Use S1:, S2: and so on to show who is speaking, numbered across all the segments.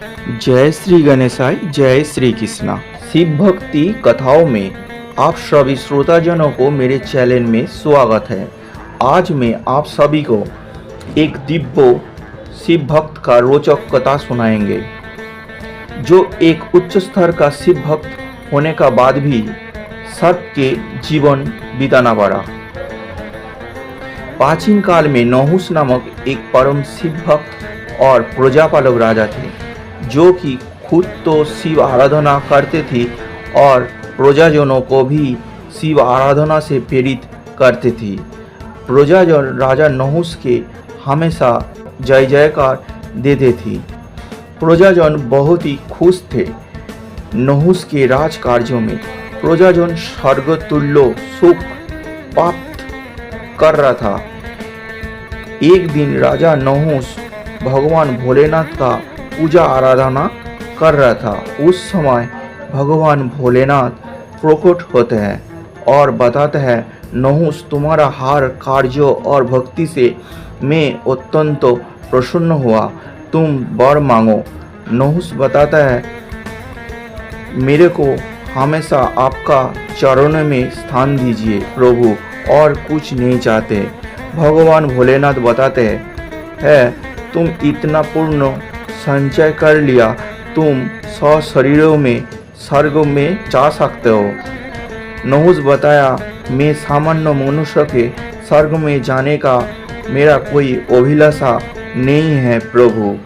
S1: जय श्री गणेशाय, जय श्री कृष्णा। शिव भक्ति कथाओं में आप सभी श्रोताजनों को मेरे चैनल में स्वागत है। आज मैं आप सभी को एक दिव्य शिव भक्त का रोचक कथा सुनाएंगे, जो एक उच्च स्तर का शिव भक्त होने का बाद भी सर्प के जीवन बिताना पड़ा। प्राचीन काल में नहुस नामक एक परम शिव भक्त और प्रजापालक राजा थे, जो कि खुद तो शिव आराधना करते थे और प्रजाजनों को भी शिव आराधना से प्रेरित करते थे। प्रजाजन राजा नहुस के हमेशा जय जयकार देते थे। प्रजाजन बहुत ही खुश थे नहुस के राज कार्यों में। प्रजाजन स्वर्गतुल्य सुख प्राप्त कर रहा था। एक दिन राजा नहुस भगवान भोलेनाथ का पूजा आराधना कर रहा था। उस समय भगवान भोलेनाथ प्रकट होते हैं और बताते हैं, नहुस, तुम्हारा हर कार्यों और भक्ति से मैं अत्यंत प्रसन्न हुआ, तुम वर मांगो। नहुस बताता है, मेरे को हमेशा आपका चरणों में स्थान दीजिए प्रभु, और कुछ नहीं चाहते। भगवान भोलेनाथ बताते हैं, तुम इतना पूर्ण संचय कर लिया, तुम 100 शरीरों में स्वर्ग में जा सकते हो। नहुस बताया, मैं सामान्य मनुष्य के स्वर्ग में जाने का मेरा कोई अभिलाषा नहीं है प्रभु,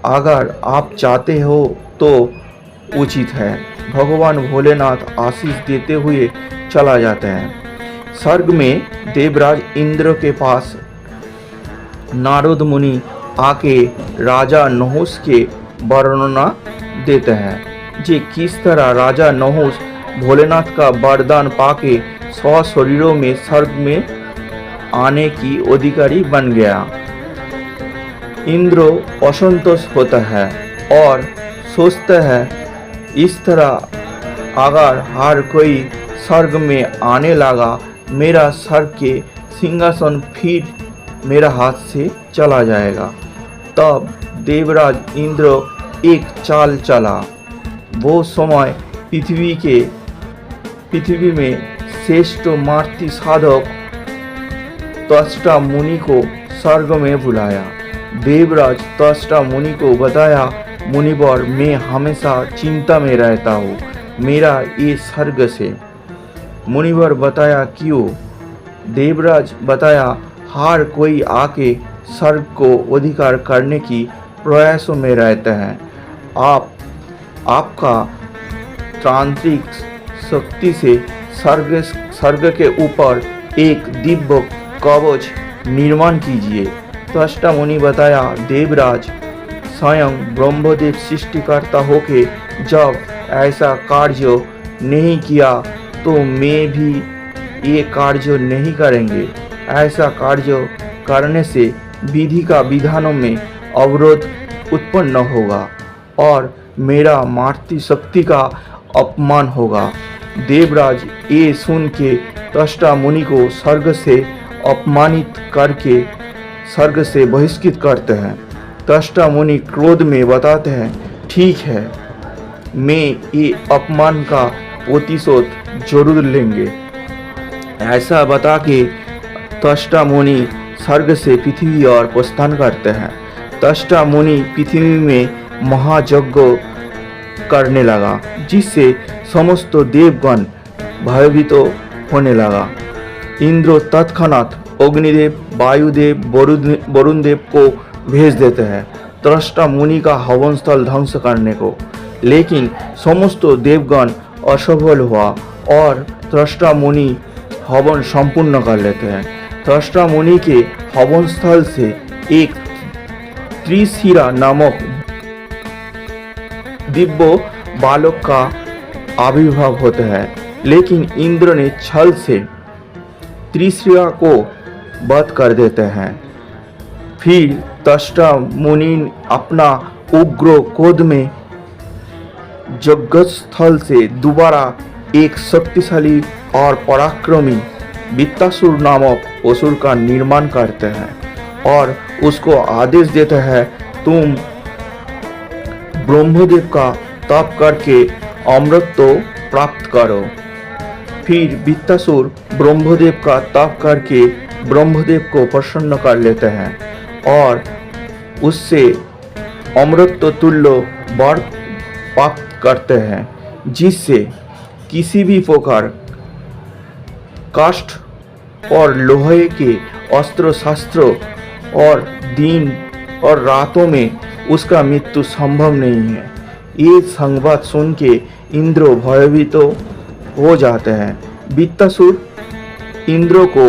S1: अगर आप चाहते हो तो उचित है। भगवान भोलेनाथ आशीष देते हुए चला जाते हैं। स्वर्ग में देवराज इंद्र के पास नारद मुनि आके राजा नहुस के वर्णना देते हैं, जे किस तरह राजा नहुस भोलेनाथ का वरदान पाके 100 शरीरों में स्वर्ग में आने की अधिकारी बन गया। इंद्र असंतोष होता है और सोचता है, इस तरह अगर हर कोई स्वर्ग में आने लगा, मेरा स्वर्ग के सिंहासन फिर मेरा हाथ से चला जाएगा। तब देवराज इंद्र एक चाल चला। वो समय पृथ्वी में श्रेष्ठ मार्ती साधक त्वष्टा मुनि को स्वर्ग में बुलाया। देवराज त्वष्टा मुनि को बताया, मुनिवर, मैं हमेशा चिंता में रहता हूँ, मेरा ये स्वर्ग से। मुनिवर बताया, क्यों? देवराज बताया, हर कोई आके स्वर्ग को अधिकार करने की प्रयासों में रहते हैं। आपका तांत्रिक शक्ति से स्वर्ग के ऊपर एक दिव्य कवच निर्माण कीजिए। त्वष्टा मुनि बताया, देवराज, स्वयं ब्रह्मदेव सृष्टिकर्ता होके जब ऐसा कार्य नहीं किया तो मैं भी ये कार्य नहीं करेंगे। ऐसा कार्य करने से विधि का विधानों में अवरोध उत्पन्न होगा और मेरा मातृ शक्ति का अपमान होगा। देवराज ये सुन के त्वष्टा मुनि को स्वर्ग से अपमानित करके स्वर्ग से बहिष्कृत करते हैं। त्वष्टा मुनि क्रोध में बताते हैं, ठीक है, मैं ये अपमान का प्रतिशोध जरूर लेंगे। ऐसा बता के त्वष्टा मुनि स्वर्ग से पृथ्वी और प्रस्थान करते हैं। त्वष्टा मुनि पृथ्वी में महायज्ञ करने लगा, जिससे समस्त देवगण भयभीत होने लगा। इंद्र तत्क्षणात अग्निदेव, वायुदेव, वरुण देव को भेज देते हैं त्वष्टा मुनि का हवन स्थल ध्वंस करने को, लेकिन समस्त देवगण असफल हुआ और त्वष्टा मुनि हवन संपूर्ण कर लेते हैं। त्वष्टा मुनि के हवन स्थल से एक त्रिशिरा नामक दिव्य बालक का आविर्भाव होता है, लेकिन इंद्र ने छल से त्रिशिरा को वध कर देते हैं। फिर त्वष्टा मुनि अपना उग्र क्रोध में जगत स्थल से दोबारा एक शक्तिशाली और पराक्रमी वित्तासुर नामक असुर का निर्माण करते हैं और उसको आदेश देते हैं, तुम ब्रह्मदेव का तप करके अमृत प्राप्त करो। फिर वृत्तासुर ब्रह्मदेव का तप करके ब्रह्मदेव को प्रसन्न कर लेते हैं और उससे अमृत तुल्य वर प्राप्त करते हैं, जिससे किसी भी प्रकार काष्ठ और लोहे के अस्त्र शस्त्र और दिन और रातों में उसका मृत्यु संभव नहीं है। ये संवाद सुन के इंद्र भयभीत हो जाते हैं। वृत्तासुर इंद्र को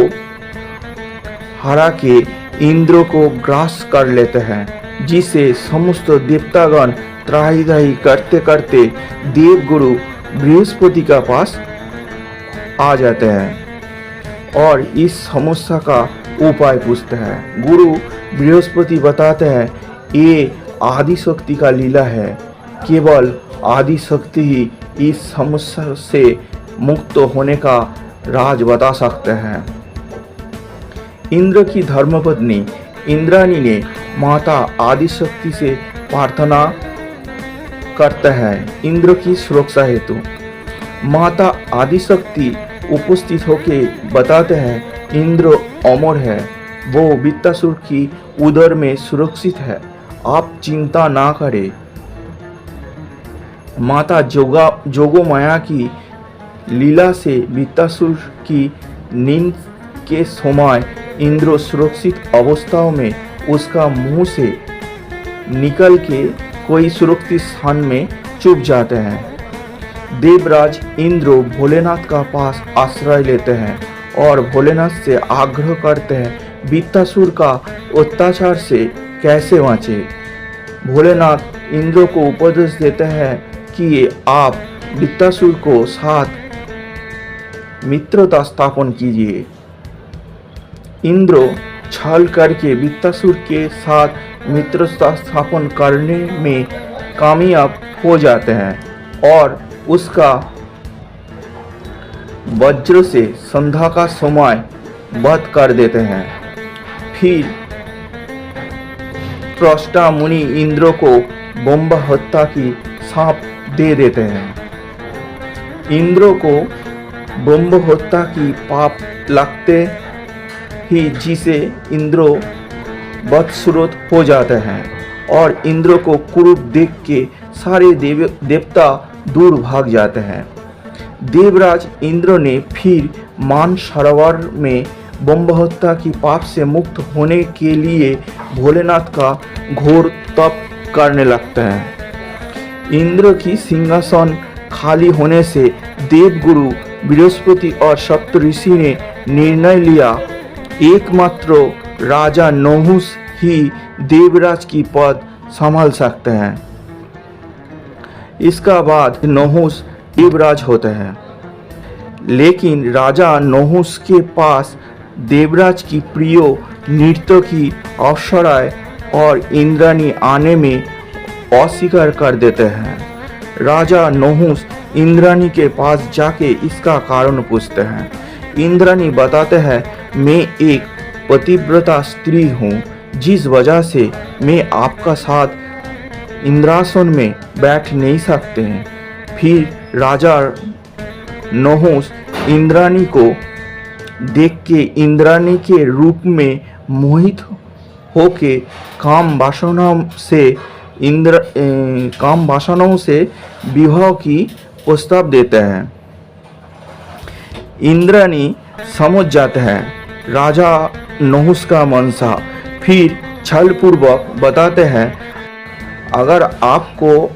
S1: हरा के इंद्र को ग्रास कर लेते हैं, जिससे समस्त देवतागण त्राही त्राही करते करते देवगुरु बृहस्पति का पास आ जाते हैं और इस समस्या का उपाय पूछते हैं। गुरु बृहस्पति बताते हैं ये आदि शक्ति का लीला है, केवल आदि शक्ति ही इस समस्या से मुक्त होने का राज बता सकते हैं। इंद्र की धर्मपत्नी इंद्राणी ने माता आदि शक्ति से प्रार्थना करते हैं इंद्र की सुरक्षा हेतु। माता आदि शक्ति उपस्थित होके बताते हैं इंद्र अमर है, वो वृत्तासुर की उदर में सुरक्षित है, आप चिंता ना करें। माता जोगमाया की लीला से वृत्तासुर की नींद के समय इंद्र सुरक्षित अवस्थाओं में उसका मुंह से निकल के कोई सुरक्षित स्थान में छुप जाते हैं। देवराज इंद्र भोलेनाथ का पास आश्रय लेते हैं और भोलेनाथ से आग्रह करते हैं वृत्तासुर का अत्याचार से कैसे बचे। भोलेनाथ इंद्र को उपदेश देते हैं कि आप वृत्तासुर को साथ मित्रता स्थापन कीजिए। इंद्र छल करके वृत्तासुर के साथ मित्रता स्थापन करने में कामयाब हो जाते हैं और उसका वज्र से संध्या का समय वध कर देते हैं। फिर त्वष्टा मुनि इंद्र को ब्रह्म हत्या की शाप दे देते हैं। इंद्र को ब्रह्म हत्या की पाप लगते ही जिसे इंद्र बदसूरत हो जाते हैं और इंद्र को कुरूप देख के सारे देवता दूर भाग जाते हैं। देवराज इंद्र ने फिर मान सरोवर में ब्रह्म हत्या की पाप से मुक्त होने के लिए भोलेनाथ का घोर तप करने लगते हैं। इंद्र की सिंहासन खाली होने से देवगुरु बृहस्पति और सप्तऋषि ने निर्णय लिया एकमात्र राजा नहुस ही देवराज की पद संभाल सकते हैं। इसका बाद नहुस देवराज होते हैं, लेकिन राजा नहुस के पास देवराज की प्रिय नर्तकी अप्सराएं और इंद्राणी आने में अस्वीकार कर देते हैं। राजा नहुस इंद्राणी के पास जाके इसका कारण पूछते हैं। इंद्राणी बताते हैं मैं एक पतिव्रता स्त्री हूँ, जिस वजह से मैं आपका साथ इंद्रासन में बैठ नहीं सकते हैं। फिर राजा नहुस इंद्राणी को देख के इंद्राणी के रूप में मोहित होके काम वासनाओं से विवाह की प्रस्ताव देते हैं। इंद्राणी समझ जाते हैं राजा नहुस का मनसा, फिर छल पूर्वक बताते हैं अगर आपको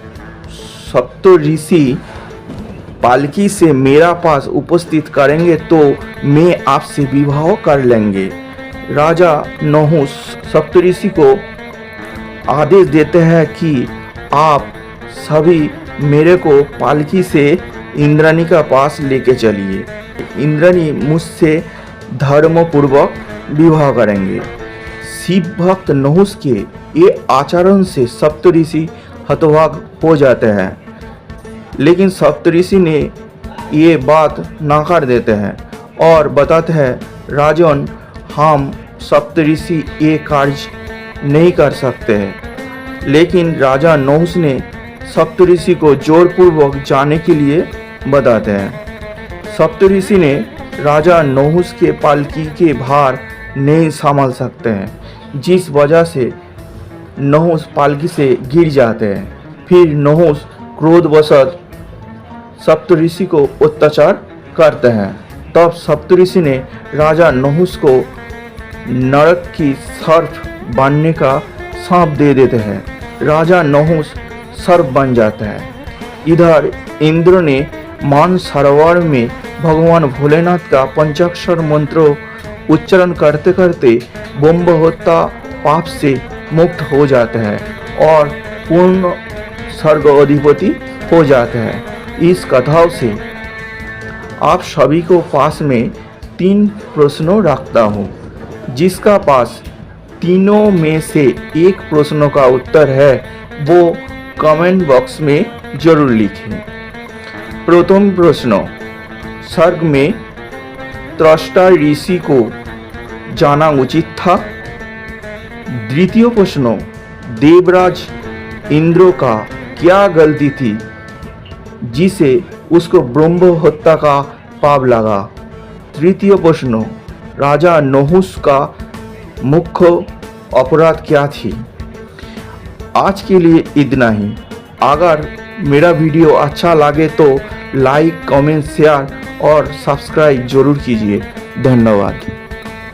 S1: सप्तऋषि पालकी से मेरा पास उपस्थित करेंगे तो मैं आपसे विवाह कर लेंगे। राजा नहुस सप्तऋषि को आदेश देते हैं कि आप सभी मेरे को पालकी से इंद्राणी का पास लेके चलिए। इंद्राणी मुझसे धर्मपूर्वक विवाह करेंगे। शिव भक्त नहुस के ये आचरण से सप्तऋषि हतभाग हो जाते हैं, लेकिन सप्तऋषि ने ये बात नकार देते हैं और बताते हैं राजन हम सप्तऋषि ये कार्य नहीं कर सकते हैं। लेकिन राजा नहुस ने सप्तऋषि को जोरपूर्वक जाने के लिए बताते हैं। सप्तऋषि ने राजा नहुस के पालकी के भार नहीं संभाल सकते हैं, जिस वजह से नहुस पालकी से गिर जाते हैं। फिर नहुस क्रोधवशत सप्तऋषि को अत्याचार करते हैं। तब सप्तऋषि ने राजा नहुस को नरक की सर्प बनने का सांप दे देते हैं। राजा नहुस सर्प बन जाता है। इधर इंद्र ने मान सरोवर में भगवान भोलेनाथ का पंचाक्षर मंत्र उच्चारण करते करते ब्रह्म हत्या पाप से मुक्त हो जाता है और पूर्ण स्वर्ग अधिपति हो जाता है। इस कथाओं से आप सभी को पास में 3 प्रश्नों रखता हूँ। जिसका पास तीनों में से एक प्रश्नों का उत्तर है वो कमेंट बॉक्स में जरूर लिखें। प्रथम प्रश्न, स्वर्ग में त्रष्टा ऋषि को जाना उचित था? द्वितीय प्रश्न, देवराज इंद्र का क्या गलती थी जिसे उसको ब्रह्म हत्या का पाप लगा? तृतीय प्रश्न, राजा नहुस का मुख्य अपराध क्या थी? आज के लिए इतना ही। अगर मेरा वीडियो अच्छा लगे तो लाइक, कमेंट, शेयर और सब्सक्राइब जरूर कीजिए। धन्यवाद।